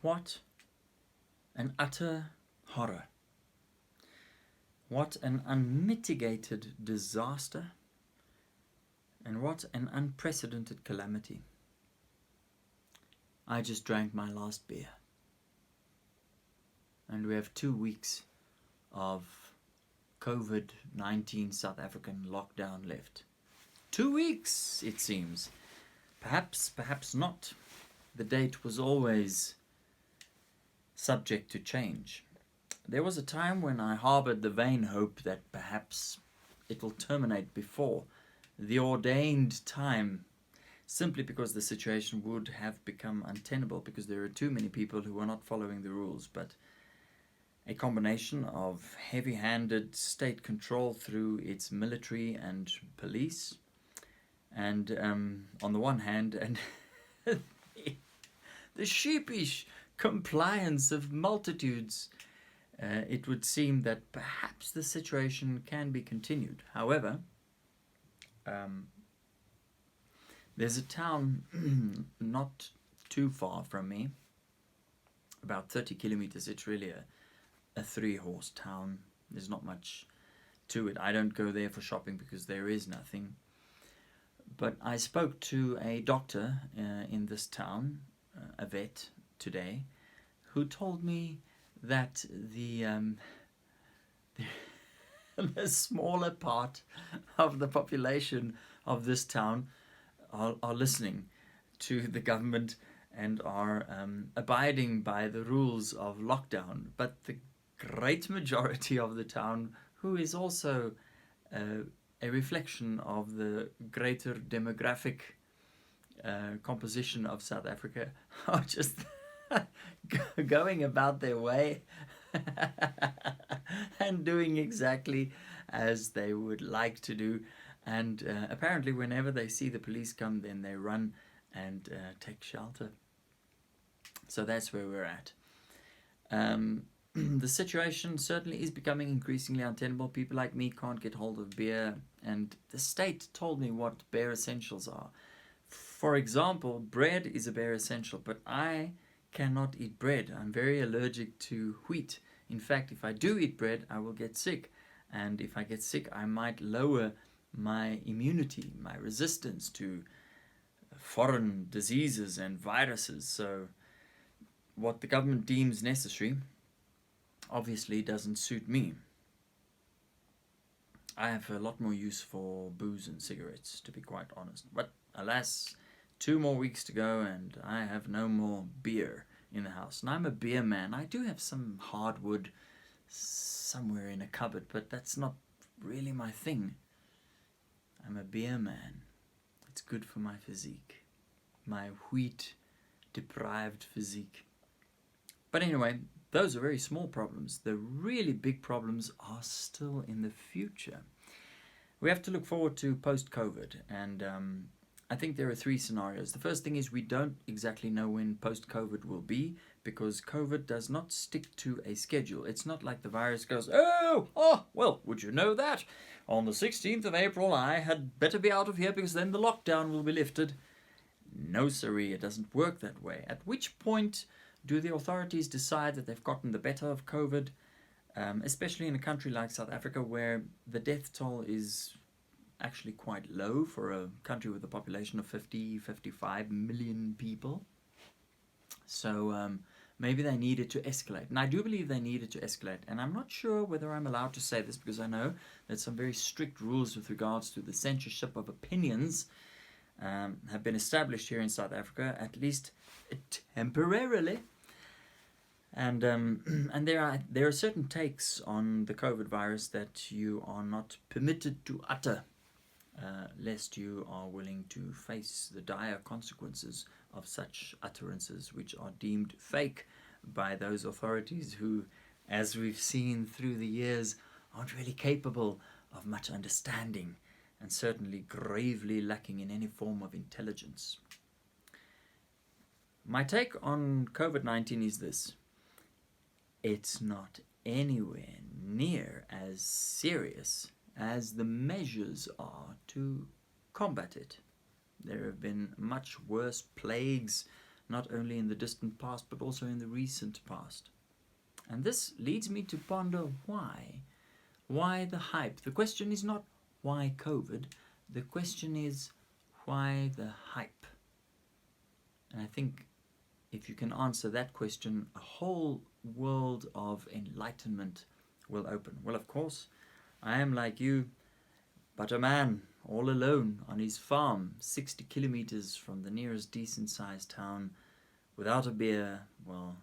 what an utter horror. What an unmitigated disaster. And what an unprecedented calamity. I just drank my last beer. And we have 2 weeks of COVID-19 South African lockdown left. 2 weeks, it seems. Perhaps, perhaps not. The date was always subject to change. There was a time when I harbored the vain hope that perhaps it will terminate before the ordained time, simply because the situation would have become untenable because there are too many people who are not following the rules. But a combination of heavy-handed state control through its military and police, and on the one hand, and the sheepish compliance of multitudes, it would seem that perhaps the situation can be continued. However, there's a town not too far from me, about 30 kilometers. It's really a 3-horse town. There's not much to it. I don't go there for shopping because there is nothing. But I spoke to a doctor in this town, a vet, today, who told me that the smaller part of the population of this town are listening to the government and are abiding by the rules of lockdown. But the great majority of the town, who is also a reflection of the greater demographic composition of South Africa, are just going about their way and doing exactly as they would like to do. And apparently whenever they see the police come, then they run and take shelter. So that's where we're at. The situation certainly is becoming increasingly untenable. People like me can't get hold of beer, and the state told me what bare essentials are. For example, bread is a bare essential, but I cannot eat bread. I'm very allergic to wheat. In fact, if I do eat bread, I will get sick. And if I get sick, I might lower my immunity, my resistance to foreign diseases and viruses. So what the government deems necessary obviously doesn't suit me. I have a lot more use for booze and cigarettes, to be quite honest. But alas, 2 more weeks to go and I have no more beer in the house. And I'm a beer man. I do have some hardwood somewhere in a cupboard, but that's not really my thing. I'm a beer man. It's good for my physique, my wheat-deprived physique. But anyway, those are very small problems. The really big problems are still in the future. We have to look forward to post-COVID, and I think there are 3 scenarios. The first thing is we don't exactly know when post-COVID will be, because COVID does not stick to a schedule. It's not like the virus goes, well, would you know that? On the 16th of April, I had better be out of here because then the lockdown will be lifted. No, sirree, it doesn't work that way. At which point do the authorities decide that they've gotten the better of COVID, especially in a country like South Africa where the death toll is actually quite low for a country with a population of 55 million people. So maybe they needed to escalate. And I do believe they needed to escalate. And I'm not sure whether I'm allowed to say this because I know that some very strict rules with regards to the censorship of opinions have been established here in South Africa, at least temporarily. And there are certain takes on the COVID virus that you are not permitted to utter, lest you are willing to face the dire consequences of such utterances, which are deemed fake by those authorities who, as we've seen through the years, aren't really capable of much understanding and certainly gravely lacking in any form of intelligence. My take on COVID-19 is this. It's not anywhere near as serious as the measures are to combat it. There have been much worse plagues, not only in the distant past, but also in the recent past. And this leads me to ponder why. Why the hype? The question is not why COVID, the question is why the hype? And I think if you can answer that question, a whole world of enlightenment will open. Well, of course, I am like you, but a man all alone on his farm, 60 kilometers from the nearest decent-sized town, without a beer. Well,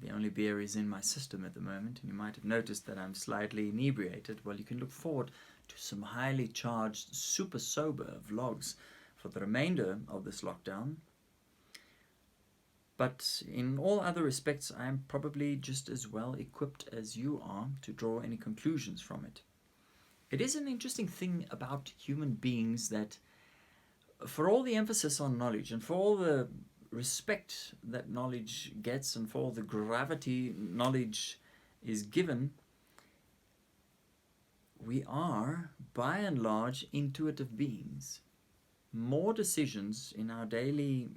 the only beer is in my system at the moment, and you might have noticed that I'm slightly inebriated. Well, you can look forward to some highly charged, super sober vlogs for the remainder of this lockdown. But in all other respects, I am probably just as well equipped as you are to draw any conclusions from it. It is an interesting thing about human beings that, for all the emphasis on knowledge and for all the respect that knowledge gets and for all the gravity knowledge is given, we are, by and large, intuitive beings. More decisions in our daily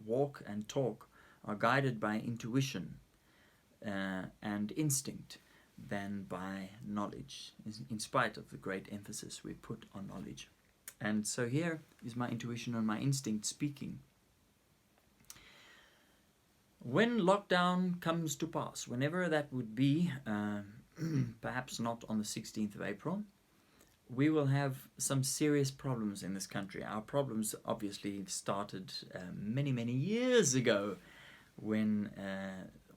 walk and talk are guided by intuition and instinct than by knowledge, in spite of the great emphasis we put on knowledge. And so here is my intuition and my instinct speaking. When lockdown comes to pass, whenever that would be, perhaps not on the 16th of April, we will have some serious problems in this country. Our problems obviously started many, many years ago when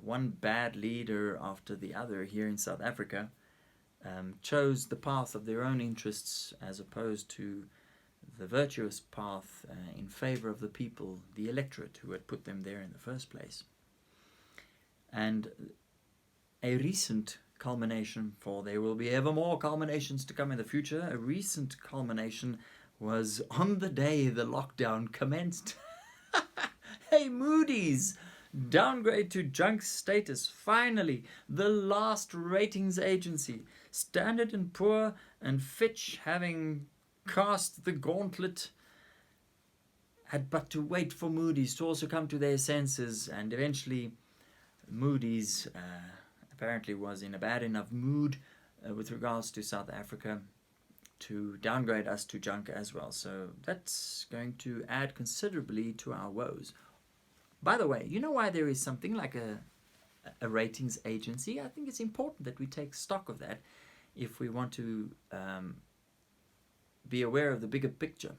one bad leader after the other here in South Africa chose the path of their own interests as opposed to the virtuous path in favor of the people, the electorate who had put them there in the first place. And a recent culmination, for there will be ever more culminations to come in the future, a recent culmination was on the day the lockdown commenced. Hey, Moody's! Downgrade to junk status. Finally, the last ratings agency, Standard & Poor and Fitch, having cast the gauntlet, had but to wait for Moody's to also come to their senses, and eventually Moody's apparently was in a bad enough mood with regards to South Africa to downgrade us to junk as well. So that's going to add considerably to our woes. By the way, you know why there is something like a ratings agency? I think it's important that we take stock of that if we want to be aware of the bigger picture.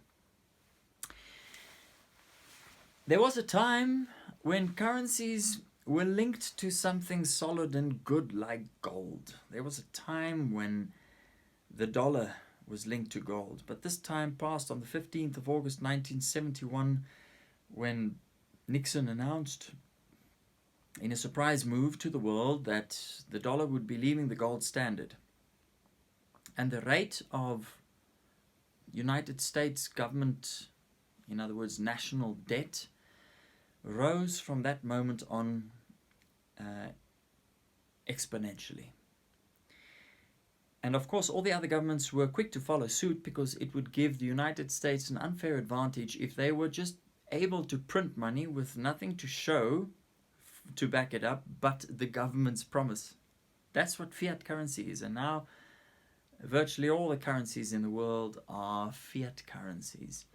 There was a time when currencies were linked to something solid and good like gold. There was a time when the dollar was linked to gold. But this time passed on the 15th of August 1971 when Nixon announced in a surprise move to the world that the dollar would be leaving the gold standard. And the rate of United States government, in other words, national debt, rose from that moment on exponentially. And of course, all the other governments were quick to follow suit because it would give the United States an unfair advantage if they were just able to print money with nothing to show to back it up but the government's promise. That's what fiat currency is. And now virtually all the currencies in the world are fiat currencies.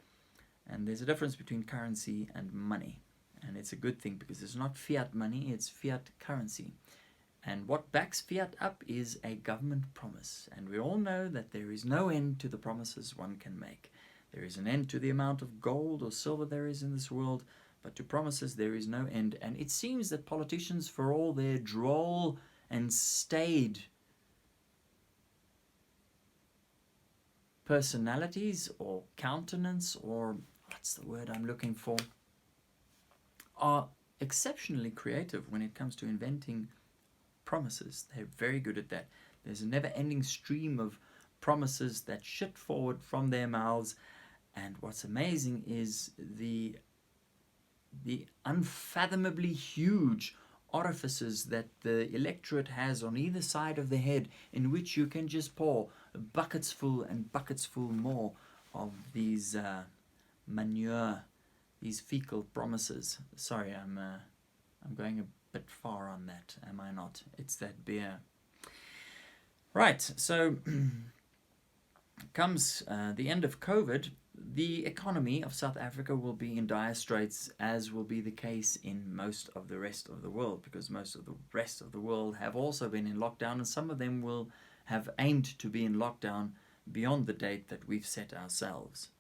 And there's a difference between currency and money. And it's a good thing because it's not fiat money, it's fiat currency. And what backs fiat up is a government promise. And we all know that there is no end to the promises one can make. There is an end to the amount of gold or silver there is in this world, but to promises there is no end. And it seems that politicians, for all their droll and staid personalities or countenance, or what's the word I'm looking for, are exceptionally creative when it comes to inventing promises. They're very good at that. There's a never-ending stream of promises that shit forward from their mouths, and what's amazing is the unfathomably huge orifices that the electorate has on either side of the head, in which you can just pour buckets full and buckets full more of these these fecal promises. Sorry, I'm going a bit far on that, am I not? It's that beer. Right, so comes the end of COVID, the economy of South Africa will be in dire straits, as will be the case in most of the rest of the world, because most of the rest of the world have also been in lockdown, and some of them will have aimed to be in lockdown beyond the date that we've set ourselves.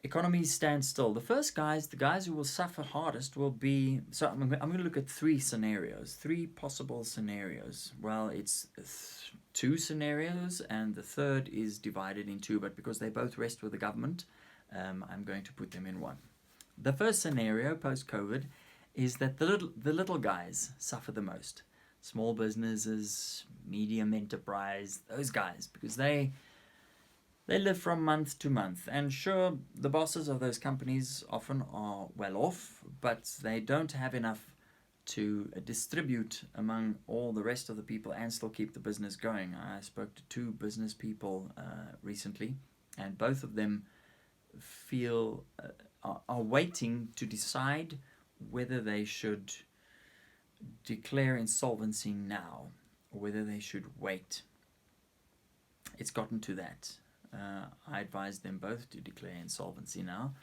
Economies stand still. The first guys, the guys who will suffer hardest will be, so I'm going to look at three possible scenarios. Well, it's two scenarios, and the third is divided in two, but because they both rest with the government, I'm going to put them in one. The first scenario, post-COVID, is that the little guys suffer the most. Small businesses, medium enterprise, those guys, because they live from month to month. And sure, the bosses of those companies often are well off, but they don't have enough to distribute among all the rest of the people and still keep the business going. I spoke to two business people recently, and both of them feel are waiting to decide whether they should declare insolvency now or whether they should wait. It's gotten to that. I advised them both to declare insolvency now,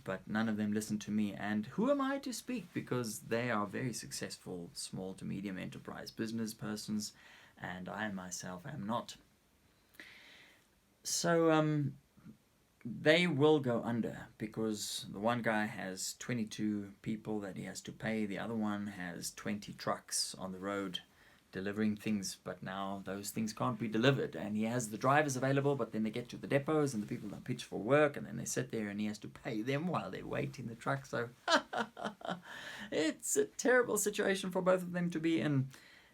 but none of them listened to me. And who am I to speak? Because they are very successful small to medium enterprise business persons, and I myself am not. So they will go under, because the one guy has 22 people that he has to pay. The other one has 20 trucks on the road delivering things, but now those things can't be delivered, and he has the drivers available, but then they get to the depots and the people don't pitch for work, and then they sit there and he has to pay them while they wait in the truck. So it's a terrible situation for both of them to be in.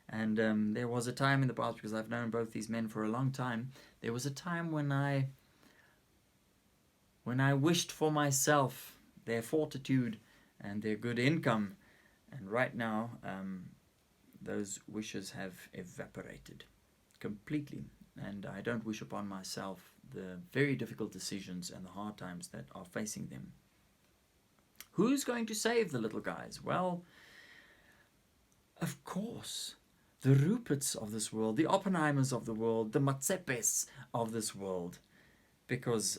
And there was a time in the past, because I've known both these men for a long time, there was a time when I wished for myself their fortitude and their good income, and right now those wishes have evaporated completely, and I don't wish upon myself the very difficult decisions and the hard times that are facing them. Who's going to save the little guys? Well, of course, the Ruperts of this world, the Oppenheimers of the world, the Matsepes of this world, because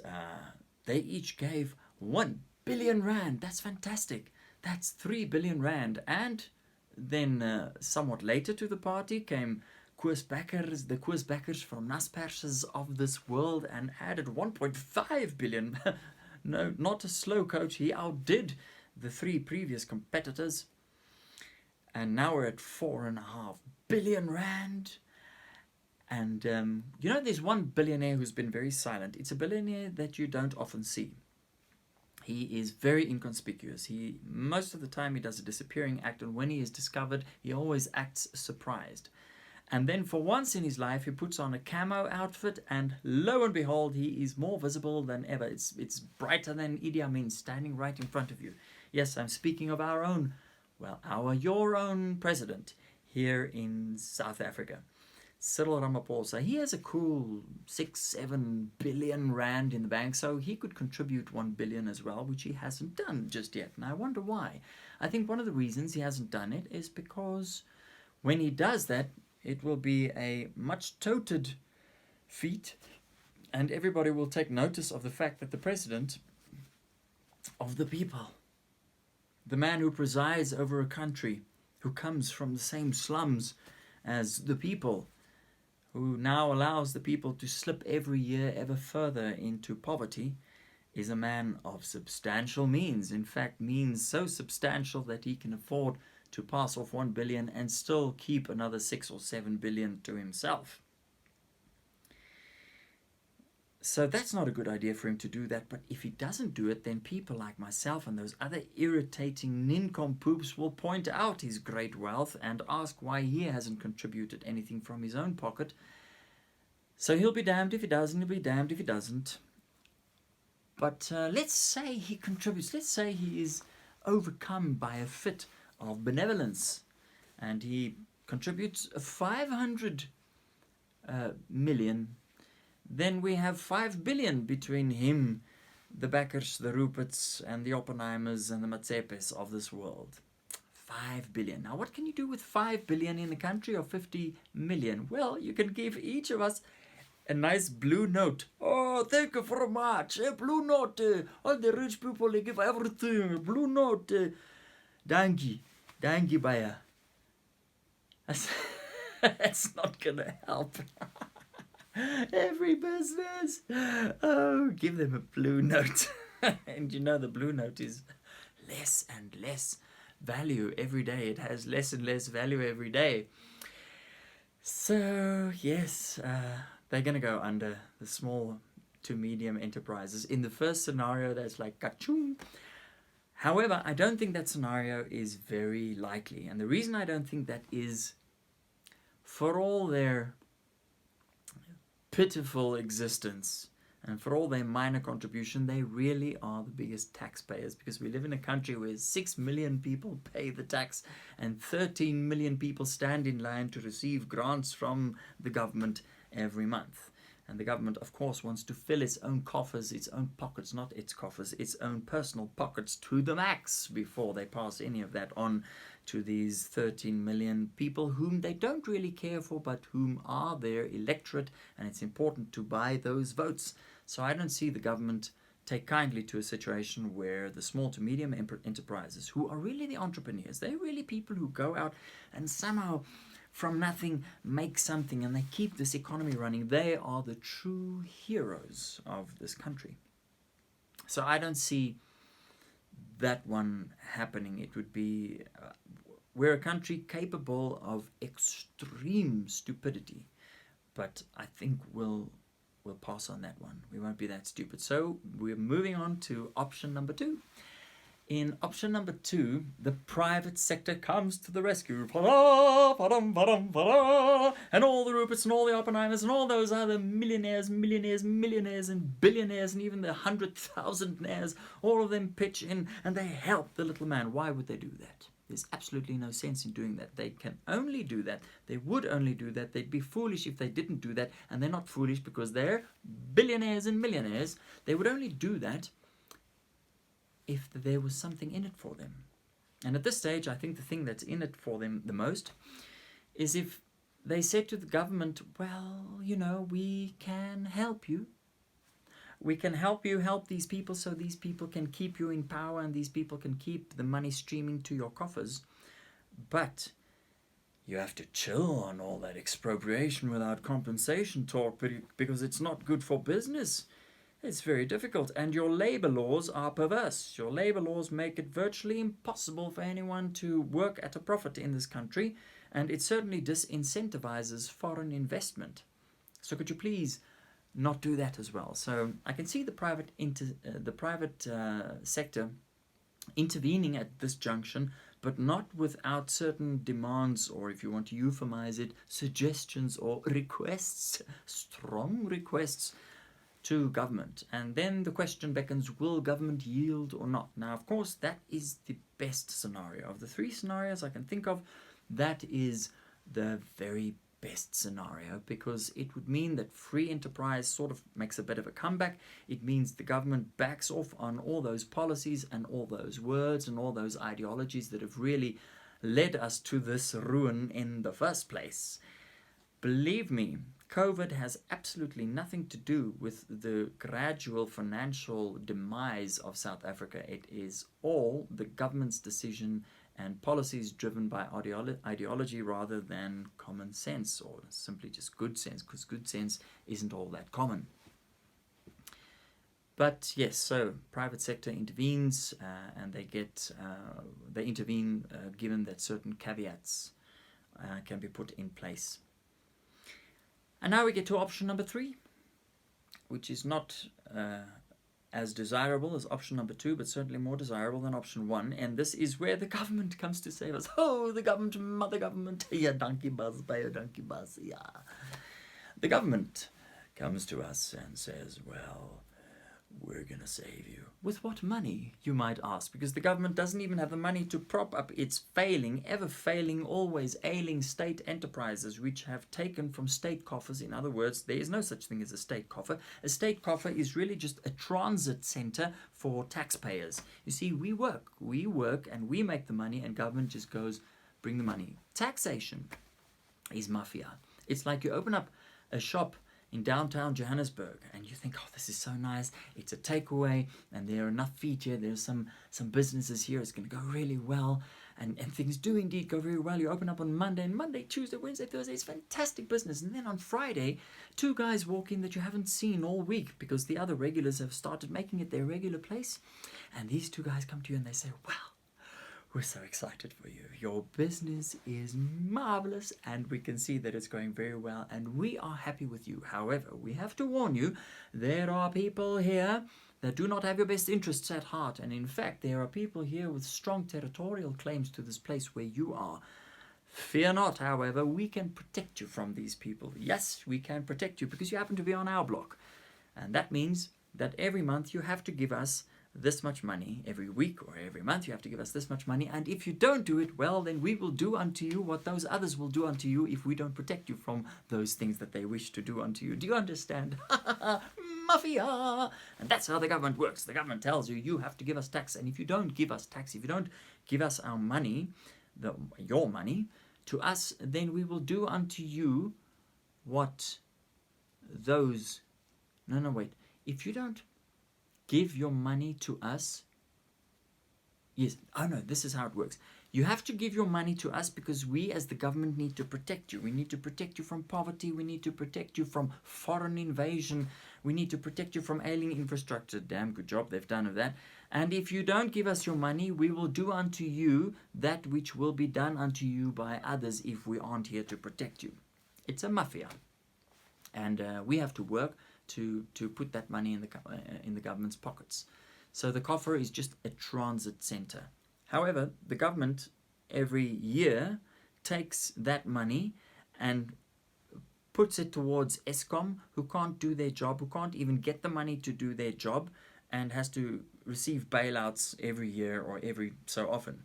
they each gave 1 billion rand. That's fantastic. That's 3 billion rand. And then somewhat later to the party came Koosbakkers, the Koosbakkers from Naspers of this world, and added 1.5 billion. No, not a slow coach. He outdid the three previous competitors. And now we're at 4.5 billion rand. And there's one billionaire who's been very silent. It's a billionaire that you don't often see. He is very inconspicuous. Most of the time he does a disappearing act, and when he is discovered, he always acts surprised. And then for once in his life, he puts on a camo outfit, and lo and behold, he is more visible than ever. It's brighter than Idi Amin standing right in front of you. Yes, I'm speaking of your own president here in South Africa. Cyril Ramaphosa. He has a cool 6-7 billion rand in the bank, so he could contribute 1 billion as well, which he hasn't done just yet. And I wonder why. I think one of the reasons he hasn't done it is because when he does that, it will be a much touted feat, and everybody will take notice of the fact that the president of the people, the man who presides over a country, who comes from the same slums as the people, who now allows the people to slip every year ever further into poverty, is a man of substantial means. In fact, means so substantial that he can afford to pass off 1 billion and still keep another 6 or 7 billion to himself. So that's not a good idea for him to do that. But if he doesn't do it, then people like myself and those other irritating nincompoops will point out his great wealth and ask why he hasn't contributed anything from his own pocket. So he'll be damned if he does, and he'll be damned if he doesn't. But let's say he contributes. Let's say he is overcome by a fit of benevolence, and he contributes 500 million. Then we have 5 billion between him the Beckers, the Ruperts, and the Oppenheimers, and the Matsepes of this world. 5 billion. Now, what can you do with 5 billion in a country of 50 million? Well, you can give each of us a nice blue note. Oh, thank you very much. A blue note. All the rich people, they give everything. A blue note. Dankie. Dankie, Bayer. That's not going to help. Every business. Oh, give them a blue note. And you know the blue note is less and less value every day. It has less and less value every day. So, yes, they're going to go under, the small to medium enterprises. In the first scenario, that's like ka-choom. However, I don't think that scenario is very likely. And the reason I don't think that is, for all their pitiful existence and for all their minor contribution, they really are the biggest taxpayers, because we live in a country where 6 million people pay the tax and 13 million people stand in line to receive grants from the government every month. And the government, of course, wants to fill its own coffers, its own pockets, not its coffers, its own personal pockets to the max before they pass any of that on to these 13 million people whom they don't really care for, but whom are their electorate, and it's important to buy those votes. So I don't see the government take kindly to a situation where the small to medium enterprises, who are really the entrepreneurs, they're really people who go out and somehow from nothing make something, and they keep this economy running. They are the true heroes of this country. So I don't see that one happening. It would be, we're a country capable of extreme stupidity, but I think we'll pass on that one. We won't be that stupid. So we're moving on to option number 2. In option number 2, the private sector comes to the rescue. Pa-da, pa-dum, pa-dum, pa-da. And all the Ruperts and all the Oppenheimers and all those other millionaires, and billionaires, and even the 100,000naires, all of them pitch in and they help the little man. Why would they do that? There's absolutely no sense in doing that. They can only do that. They would only do that. They'd be foolish if they didn't do that. And they're not foolish because they're billionaires and millionaires. They would only do that if there was something in it for them. And at this stage, I think the thing that's in it for them the most is if they said to the government, well, you know, we can help you. We can help you help these people so these people can keep you in power and these people can keep the money streaming to your coffers. But you have to chill on all that expropriation without compensation talk because it's not good for business. It's very difficult. And your labor laws are perverse. Your labor laws make it virtually impossible for anyone to work at a profit in this country. And it certainly disincentivizes foreign investment. So could you please not do that as well? So I can see the private sector intervening at this junction, but not without certain demands, or if you want to euphemize it, suggestions or requests, strong requests to government. And then the question beckons, will government yield or not? Now, of course, that is the best scenario. Of the 3 scenarios I can think of, that is the very best scenario, because it would mean that free enterprise sort of makes a bit of a comeback. It means the government backs off on all those policies and all those words and all those ideologies that have really led us to this ruin in the first place. Believe me, COVID has absolutely nothing to do with the gradual financial demise of South Africa. It is all the government's decision and policies driven by ideology rather than common sense, or simply just good sense, because good sense isn't all that common. But yes, so private sector intervenes, and they intervene given that certain caveats can be put in place. And now we get to option number 3, which is not as desirable as option number 2, but certainly more desirable than option 1. And this is where the government comes to save us. Oh, the government, mother government, yeah, donkey buzz, by a donkey buzz, yeah. The government comes to us and says, well, we're going to save you. With what money, you might ask? Because the government doesn't even have the money to prop up its failing, ever failing, always ailing state enterprises, which have taken from state coffers. In other words, there is no such thing as a state coffer. A state coffer is really just a transit center for taxpayers. You see, we work and we make the money, and government just goes, bring the money. Taxation is mafia. It's like you open up a shop in downtown Johannesburg and you think, oh, this is so nice, it's a takeaway and there are enough feet here, there's some businesses here, it's going to go really well, and things do indeed go very well. You open up on Monday, and Monday, Tuesday, Wednesday, Thursday, it's fantastic business, and then on Friday 2 guys walk in that you haven't seen all week because the other regulars have started making it their regular place, and these 2 guys come to you and they say, well, we're so excited for you. Your business is marvelous and we can see that it's going very well and we are happy with you. However, we have to warn you, there are people here that do not have your best interests at heart. And in fact, there are people here with strong territorial claims to this place where you are. Fear not, however, we can protect you from these people. Yes, we can protect you because you happen to be on our block. And that means that every month you have to give us this much money. Every week or every month you have to give us this much money, and if you don't do it, well, then we will do unto you what those others will do unto you if we don't protect you from those things that they wish to do unto you. Do you understand? Mafia! And that's how the government works. The government tells you, you have to give us tax, and if you don't give us tax, if you don't give us our money, your money to us, then we will do unto you what those... No, wait. If you don't give your money to us. Yes. Oh no, this is how it works. You have to give your money to us because we as the government need to protect you. We need to protect you from poverty. We need to protect you from foreign invasion. We need to protect you from alien infrastructure. Damn good job they've done of that. And if you don't give us your money, we will do unto you that which will be done unto you by others if we aren't here to protect you. It's a mafia. And we have to work to put that money in the government's pockets. So the coffer is just a transit center. However, the government every year takes that money and puts it towards Eskom, who can't do their job, who can't even get the money to do their job, and has to receive bailouts every year or every so often.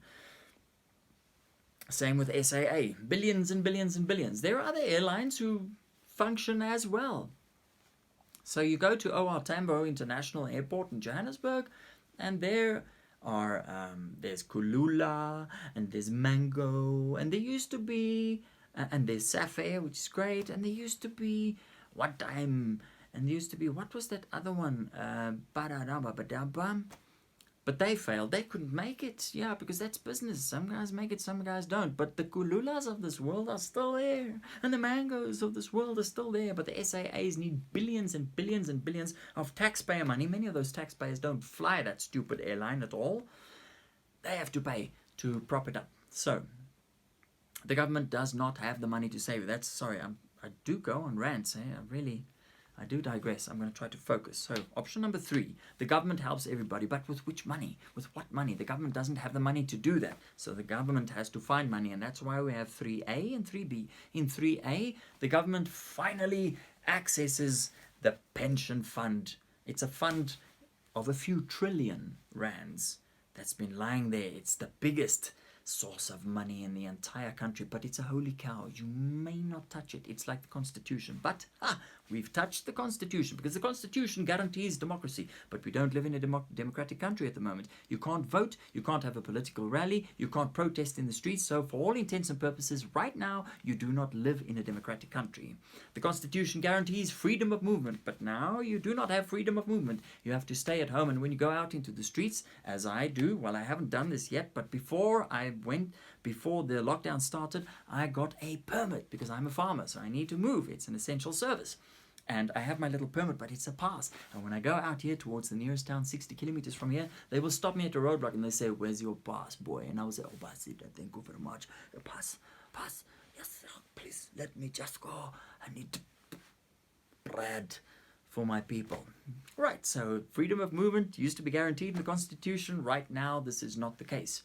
Same with SAA, billions and billions and billions. There are other airlines who function as well. So you go to OR Tambo International Airport in Johannesburg, and there are there's Kulula, and there's Mango, and there used to be, and there's Safair, which is great, and there used to be one time, and there used to be, what was that other one? But they failed. They couldn't make it. Yeah, because that's business. Some guys make it, some guys don't. But the Kululas of this world are still there. And the Mangos of this world are still there. But the SAAs need billions and billions and billions of taxpayer money. Many of those taxpayers don't fly that stupid airline at all. They have to pay to prop it up. So, the government does not have the money to save it. That's, sorry, I do go on rants. I do digress. I'm going to try to focus. So, option number 3, the government helps everybody, but with which money? With what money? The government doesn't have the money to do that. So, the government has to find money, and that's why we have 3A and 3B. In 3A, the government finally accesses the pension fund. It's a fund of a few trillion rands that's been lying there. It's the biggest source of money in the entire country, but it's a holy cow. You may not touch it. It's like the Constitution. But we've touched the Constitution because the Constitution guarantees democracy, but we don't live in a democratic country at the moment. You can't vote, you can't have a political rally, you can't protest in the streets. So for all intents and purposes, right now, you do not live in a democratic country. The Constitution guarantees freedom of movement, but now you do not have freedom of movement. You have to stay at home, and when you go out into the streets, as I do, well, I haven't done this yet, but before the lockdown started, I got a permit because I'm a farmer, so I need to move. It's an essential service. And I have my little permit, but it's a pass. And when I go out here towards the nearest town, 60 kilometers from here, they will stop me at a roadblock and they say, "Where's your pass, boy?" And I will say, "Oh, pass it. Thank you very much. Pass. Yes, please let me just go. I need bread for my people." Right, so freedom of movement used to be guaranteed in the Constitution. Right now, this is not the case.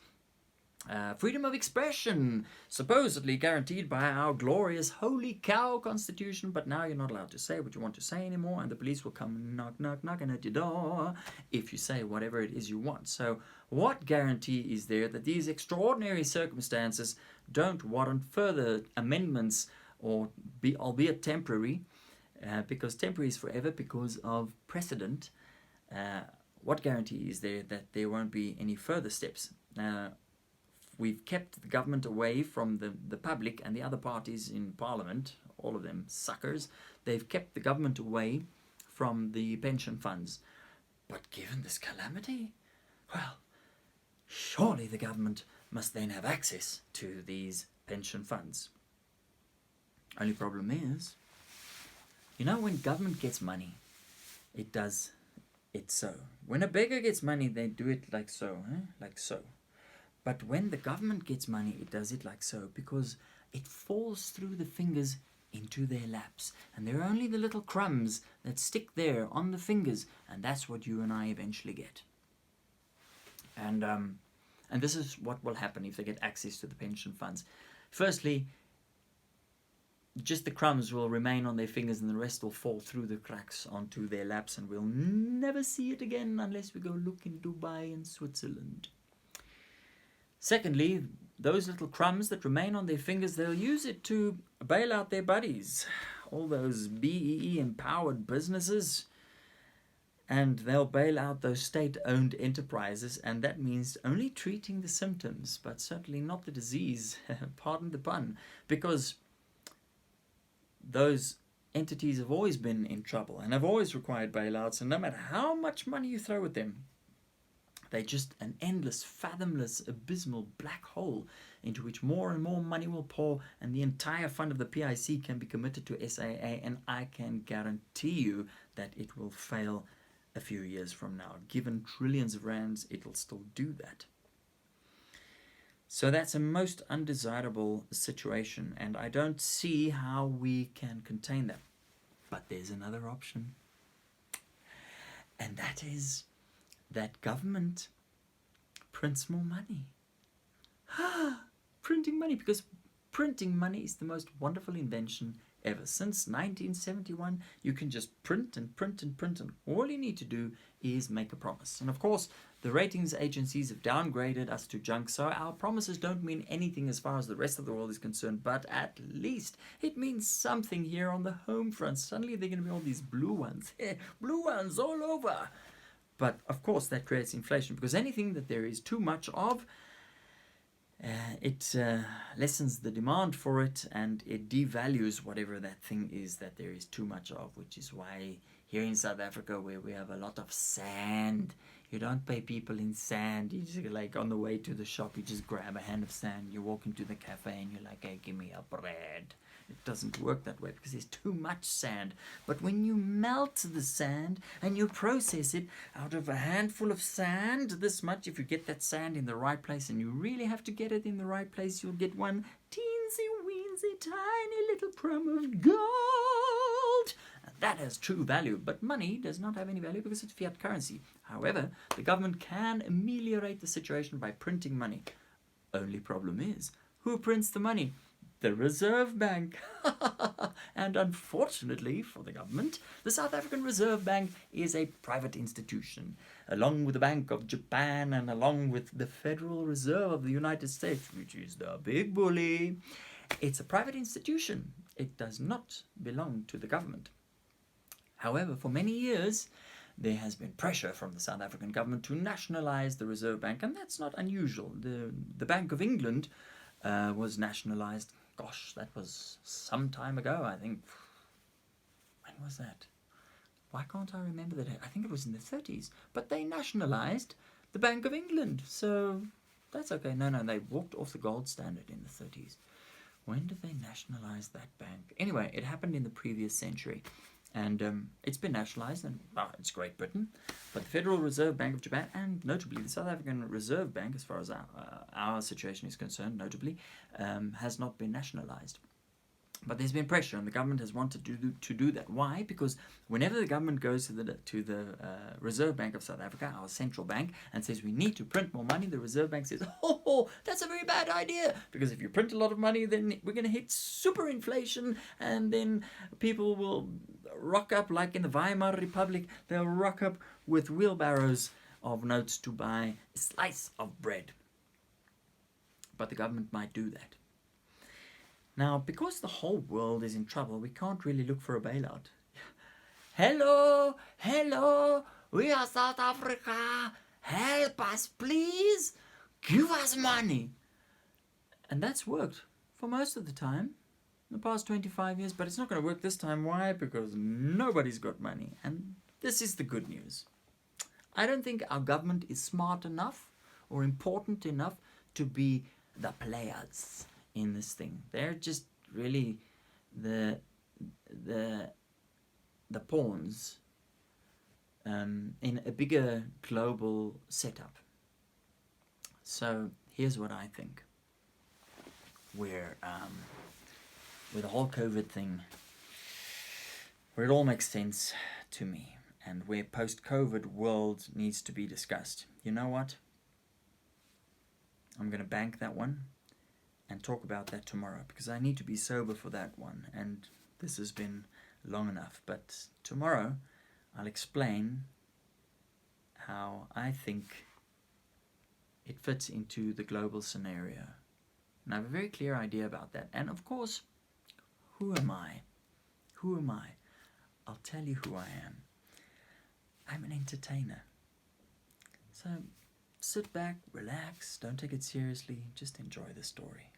Freedom of expression, supposedly guaranteed by our glorious holy cow constitution, but now you're not allowed to say what you want to say anymore, and the police will come knock, knock, knocking at your door if you say whatever it is you want. So what guarantee is there that these extraordinary circumstances don't warrant further amendments, or be, albeit temporary, because temporary is forever because of precedent? What guarantee is there that there won't be any further steps? We've kept the government away from the public and the other parties in Parliament, all of them suckers. They've kept the government away from the pension funds. But given this calamity, well, surely the government must then have access to these pension funds. Only problem is, when government gets money, it does it so. When a beggar gets money, they do it like so, like so. But when the government gets money, it does it like so, because it falls through the fingers into their laps. And there are only the little crumbs that stick there on the fingers, and that's what you and I eventually get. And this is what will happen if they get access to the pension funds. Firstly, just the crumbs will remain on their fingers, and the rest will fall through the cracks onto their laps, and we'll never see it again unless we go look in Dubai and Switzerland. Secondly, those little crumbs that remain on their fingers, they'll use it to bail out their buddies, all those BEE-empowered businesses, and they'll bail out those state-owned enterprises, and that means only treating the symptoms, but certainly not the disease, pardon the pun, because those entities have always been in trouble and have always required bailouts, and no matter how much money you throw at them, they're just an endless, fathomless, abysmal black hole into which more and more money will pour, and the entire fund of the PIC can be committed to SAA, and I can guarantee you that it will fail a few years from now. Given trillions of rands, it'll still do that. So that's a most undesirable situation, and I don't see how we can contain that. But there's another option, and that is that government prints more money. Printing money, because printing money is the most wonderful invention ever. Since 1971, you can just print and print and print, and all you need to do is make a promise. And of course, the ratings agencies have downgraded us to junk, so our promises don't mean anything as far as the rest of the world is concerned, but at least it means something here on the home front. Suddenly there are going to be all these blue ones. Blue ones all over. But of course that creates inflation, because anything that there is too much of, it lessens the demand for it, and it devalues whatever that thing is that there is too much of, which is why here in South Africa, where we have a lot of sand, you don't pay people in sand. You just, like, on the way to the shop, you just grab a hand of sand, you walk into the cafe and you're like, hey, give me a bread. It doesn't work that way because there's too much sand. But when you melt the sand and you process it out of a handful of sand, this much, if you get that sand in the right place, and you really have to get it in the right place, you'll get one teensy weensy tiny little crumb of gold. And that has true value, but money does not have any value because it's fiat currency. However, the government can ameliorate the situation by printing money. Only problem is, who prints the money? The Reserve Bank. And unfortunately for the government, the South African Reserve Bank is a private institution, along with the Bank of Japan and along with the Federal Reserve of the United States, which is the big bully. It's a private institution. It does not belong to the government. However, for many years, there has been pressure from the South African government to nationalize the Reserve Bank, and that's not unusual. The Bank of England was nationalized. Gosh, that was some time ago, I think. When was that? Why can't I remember that? I think it was in the 30s. But they nationalized the Bank of England, so that's okay. No, they walked off the gold standard in the 30s. When did they nationalize that bank? Anyway, it happened in the previous century. And it's been nationalized, and it's Great Britain. But the Federal Reserve Bank of Japan, and notably the South African Reserve Bank, as far as our situation is concerned, notably, has not been nationalized. But there's been pressure, and the government has wanted to do that. Why? Because whenever the government goes to the Reserve Bank of South Africa, our central bank, and says we need to print more money, the Reserve Bank says, "Oh, that's a very bad idea, because if you print a lot of money, then we're going to hit super inflation, and then people will rock up like in the Weimar Republic. They'll rock up with wheelbarrows of notes to buy a slice of bread." But the government might do that. Now, because the whole world is in trouble, we can't really look for a bailout. Hello, we are South Africa. Help us, please. Give us money. And that's worked for most of the time in the past 25 years, but it's not going to work this time. Why? Because nobody's got money. And this is the good news. I don't think our government is smart enough or important enough to be the players in this thing. They're just really the pawns in a bigger global setup. So here's what I think. Where with the whole COVID thing, where it all makes sense to me, and where post-COVID world needs to be discussed. You know what? I'm going to bank that one and talk about that tomorrow, because I need to be sober for that one, and this has been long enough. But tomorrow I'll explain how I think it fits into the global scenario. And I have a very clear idea about that. And of course, who am I? Who am I? I'll tell you who I am. I'm an entertainer. So sit back, relax, don't take it seriously, just enjoy the story.